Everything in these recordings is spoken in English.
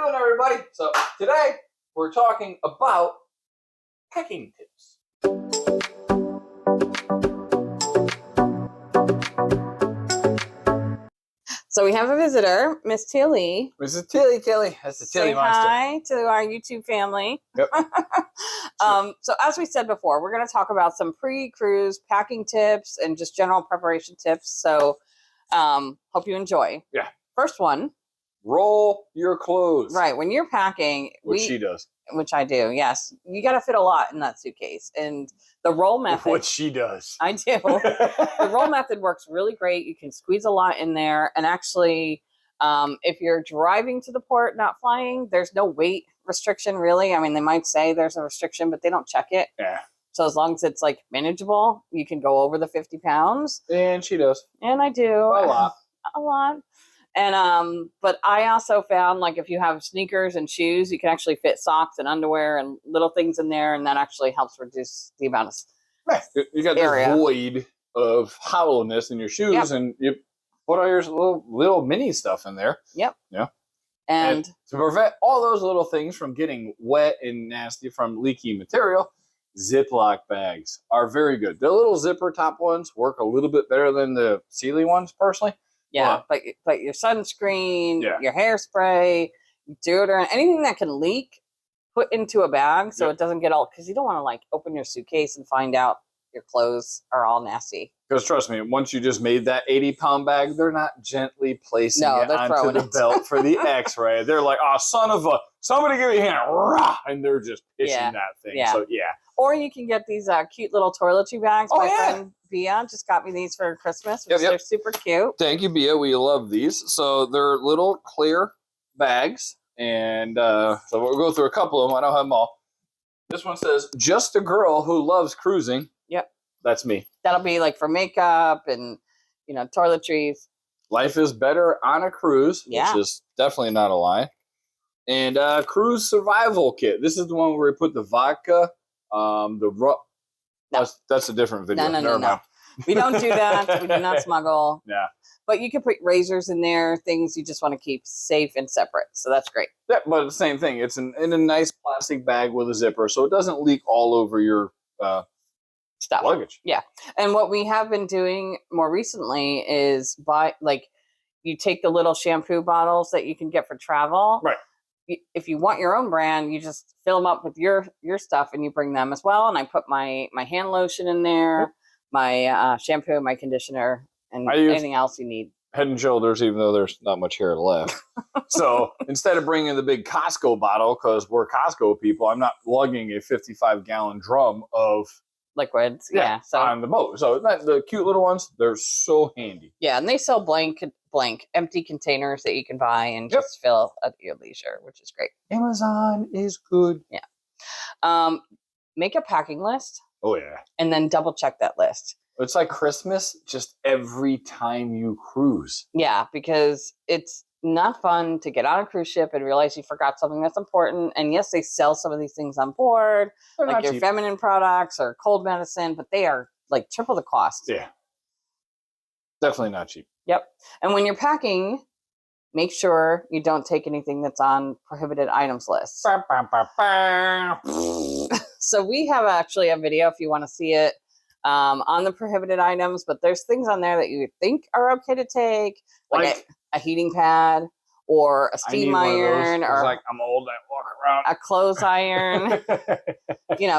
doing, everybody? So today we're talking about packing tips. So we have a visitor, Miss Tilly. Mrs. Tilly. That's the Tilly Say monster. hi to our YouTube family. Yep. So as we said before, we're going to talk about some pre-cruise packing tips and just general preparation tips. So hope you enjoy. Yeah. First one. Roll your clothes. Right. When you're packing. Which she does. Which I do, yes. You got to fit a lot in that suitcase. And the roll method. Which she does. I do. The roll method works really great. You can squeeze a lot in there. And actually, if you're driving to the port, not flying, there's no weight restriction, really. I mean, they might say there's a restriction, but they don't check it. Yeah. So as long as it's like manageable, you can go over the 50 pounds. And she does. And I do. A lot. A lot. And but I also found, like, if you have sneakers and shoes, you can actually fit socks and underwear and little things in there, and that actually helps reduce the amount of Right. You got area. this void of hollowness in your shoes, Yep. and you put all your little mini stuff in there. Yep. Yeah. And to prevent all those little things from getting wet and nasty from leaky material, Ziploc bags are very good. The little zipper top ones work a little bit better than the Sealy ones, personally. yeah, but your sunscreen, Yeah. your hairspray, deodorant, anything that can leak, put into a bag so Yep. it doesn't get all, because you don't want to, like, open your suitcase and find out your clothes are all nasty. Because trust me, once you just made that 80-pound bag, they're not gently placing No, it they're onto throwing the it. belt for the X-ray. They're like, oh, son of a, somebody give me a hand. Rah! And they're just pitching Yeah. that thing. Yeah. So, yeah. Or you can get these cute little toiletry bags. Oh, My yeah. friend Bia just got me these for Christmas, which Yep. they're super cute. Thank you, Bia. We love these. So they're little clear bags. And so we'll go through a couple of them. I don't have them all. This one says, just a girl who loves cruising. Yep. That's me. That'll be like for makeup and, toiletries. Life is better on a cruise, Yeah. which is definitely not a lie. And cruise survival kit. This is the one where we put the vodka, No. That's a different video. No. Never mind. We don't do that. We do not smuggle. Yeah. But you can put razors in there, things you just want to keep safe and separate. So that's great. Yeah, but the same thing. It's in a nice plastic bag with a zipper, so it doesn't leak all over your Stuff. luggage. Yeah. And what we have been doing more recently is you take the little shampoo bottles that you can get for travel. Right. If you want your own brand, you just fill them up with your stuff and you bring them as well. And I put my hand lotion in there, Yep. my shampoo, my conditioner, and anything else you need. Head and Shoulders, even though there's not much hair left. So instead of bringing the big Costco bottle, because we're Costco people, I'm not lugging a 55-gallon drum of Liquids. Yeah. So on the boat. So the cute little ones, they're so handy. yeah, and they sell blank empty containers that you can buy and Yep. just fill at your leisure, which is great. Amazon is good. Yeah. Make a packing list Oh, yeah. and then double check that list. It's like Christmas just every time you cruise. Yeah, because it's not fun to get on a cruise ship and realize you forgot something that's important. And yes, they sell some of these things on board, They're like not your cheap. feminine products or cold medicine, but they are like triple the cost. Yeah. Definitely not cheap. Yep. And when you're packing, make sure you don't take anything that's on prohibited items lists. So we have actually a video if you want to see it on the prohibited items, but there's things on there that you think are okay to take, like a heating pad or a steam iron or like I'm old and walk around. a clothes iron.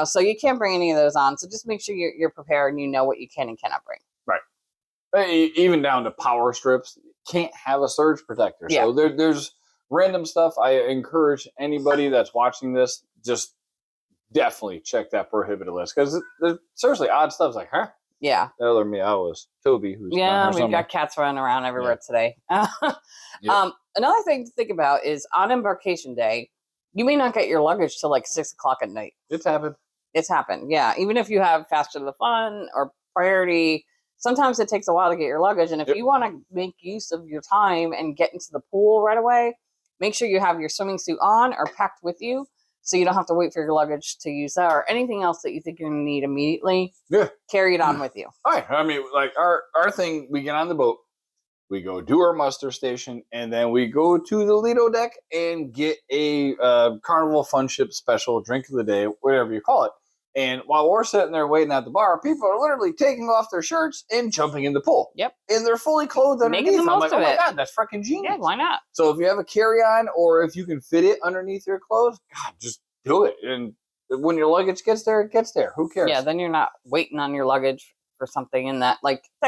So you can't bring any of those on. So just make sure you're prepared and you know what you can and cannot bring. Even down to power strips, can't have a surge protector. Yeah. So there's random stuff. I encourage anybody that's watching this, just definitely check that prohibited list, because there's seriously odd stuff. It's like, huh? Yeah. The other meow was Toby, who's Yeah, down here we've got cats running around everywhere today. Yep. Another thing to think about is on embarkation day, you may not get your luggage till like 6 o'clock at night. It's happened. It's happened. Yeah. Even if you have faster to the fun or priority, sometimes it takes a while to get your luggage. And if you want to make use of your time and get into the pool right away, make sure you have your swimming suit on or packed with you, so you don't have to wait for your luggage to use that, or anything else that you think you're going to need immediately. Yeah. Carry it on with you. All right. I mean, like our thing, we get on the boat, We go do our muster station, and then we go to the Lido deck and get a Carnival Fun Ship special drink of the day, whatever you call it. And while we're sitting there waiting at the bar, people are literally taking off their shirts and jumping in the pool. Yep. And they're fully clothed underneath. Making the I'm most like, of oh my it. God, that's freaking genius. Yeah, why not? So if you have a carry-on or if you can fit it underneath your clothes, God, just do it. And when your luggage gets there, it gets there. Who cares? Yeah, then you're not waiting on your luggage for something, and that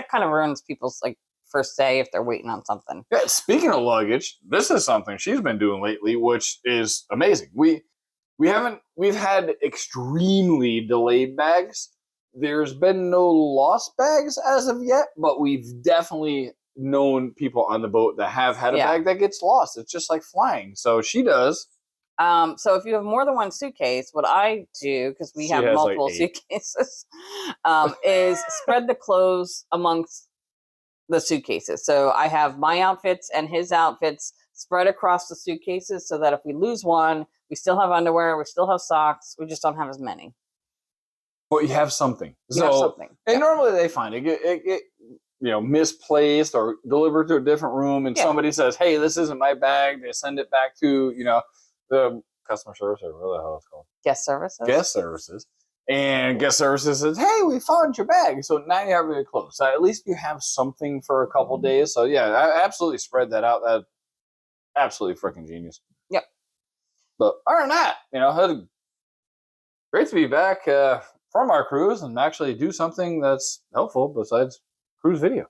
kind of ruins people's first day if they're waiting on something. Yeah, speaking of luggage, this is something she's been doing lately, which is amazing. We've had extremely delayed bags. There's been no lost bags as of yet, but we've definitely known people on the boat that have had a bag that gets lost. It's just like flying. So she does. So if you have more than one suitcase, what I do, because we have multiple suitcases, is spread the clothes amongst the suitcases. So I have my outfits and his outfits spread across the suitcases so that if we lose one, we still have underwear, we still have socks, we just don't have as many. But you have something. You have something. And normally they find it misplaced or delivered to a different room, and somebody says, hey, this isn't my bag. They send it back to, the customer service, or what the hell it's called? Guest services. Guest services. And guest services says, hey, we found your bag. So now you have your clothes. So at least you have something for a couple days. So yeah, I absolutely spread that out. That absolutely freaking genius. Yep. But other than that, great to be back from our cruise and actually do something that's helpful besides cruise video.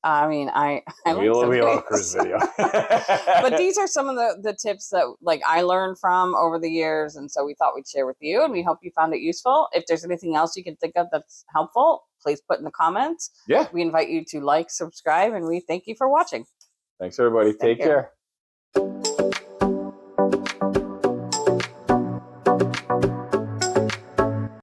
I mean, I we love cruise video. But these are some of the tips that I learned from over the years, and so we thought we'd share with you, and we hope you found it useful. If there's anything else you can think of that's helpful, please put in the comments. Yeah. We invite you to like, subscribe, and we thank you for watching. Thanks, everybody. Take care.